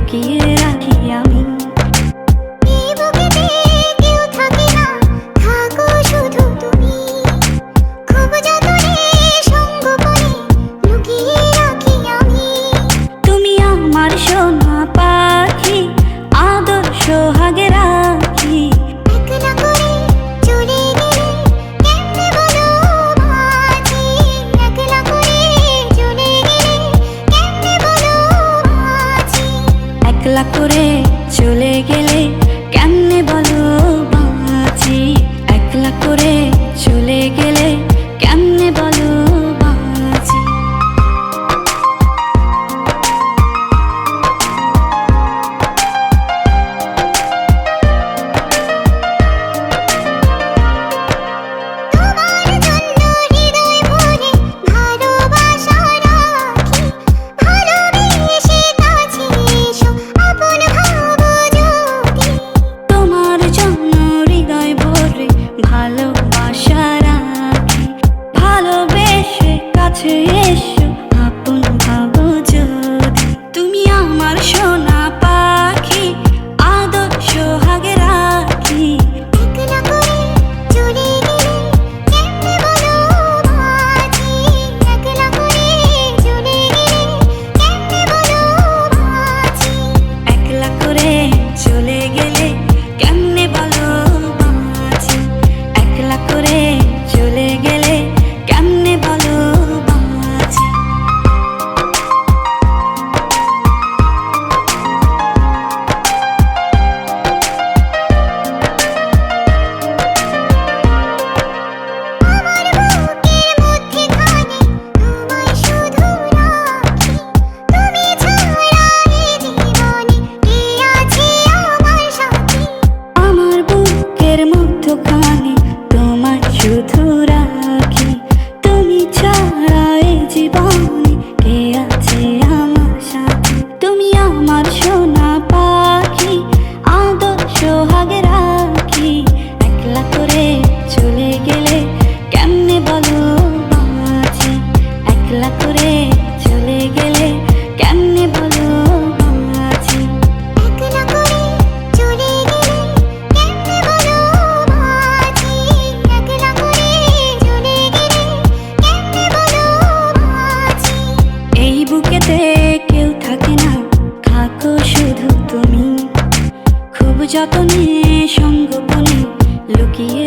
লুকিয়ে রাখি আমি। এই বুকেতে কেউ থাকে না, থাকো শুধু তুমি। খুব যতনে সঙ্গোপনে লুকিয়ে রাখি আমি। তুমি আমার সোনা পাখি, আদর সোহাগে রাখি। একলা করে চলে গেলে কেমনে বলো বাঁচি। একলা করে চলে গেলে কেমনে বলো বাঁচি। একলা করে চলে গেলে কেমনে বলো বাঁচি। একলা করে চলে গেলে কেমনে বলো বাঁচি। তোমার জন্য হৃদয় ভরে ভালোবাসা রাখি। ভালোবেসে কাছে এসো আপন ভাবো যদি। তোমার জন্য হৃদয় ভরে ভালোবাসা রাখি। ভালোবেসে কাছে এসো আপন ভাবো যদি। তুমি আমার সোনা পাখি, আদর সোহাগে রাখি। একলা করে চলে গেলে কেমনে বলো বাঁচি। একলা করে চলে গেলে কেমনে বলো বাঁচি। একলা করে চলে গেলে কেমনে বলো বাঁচি। একলা করে চলে গেলে কেমনে বলো বাঁচি। আমার বুকের মধ্যেখানে তোমায় শুধু রাখি। তুমি ছাড়া এই জীবনে কে আছে আমার সাথী। আমার বুকের মধ্যখানে তোমায় শুধু রাখি। তুমি ছাড়া এই জীবনে কে আছে আমার সাথে। তুমি আমার সোনা পাখি, আদর সোহাগে রাখি। একলা করে চলে গেলে কেমনে বলো বাঁচি। একলা করে চলে গেলে কেমনে বলো বাঁচি। একলা করে চলে গেলে কেমনে বলো বাঁচি। একলা করে চলে গেলে কেমনে বলো বাঁচি। এই বুকেতে কেউ থাকে না, থাকো শুধু তুমি। খুব যতনে সঙ্গোপনে লুকিয়ে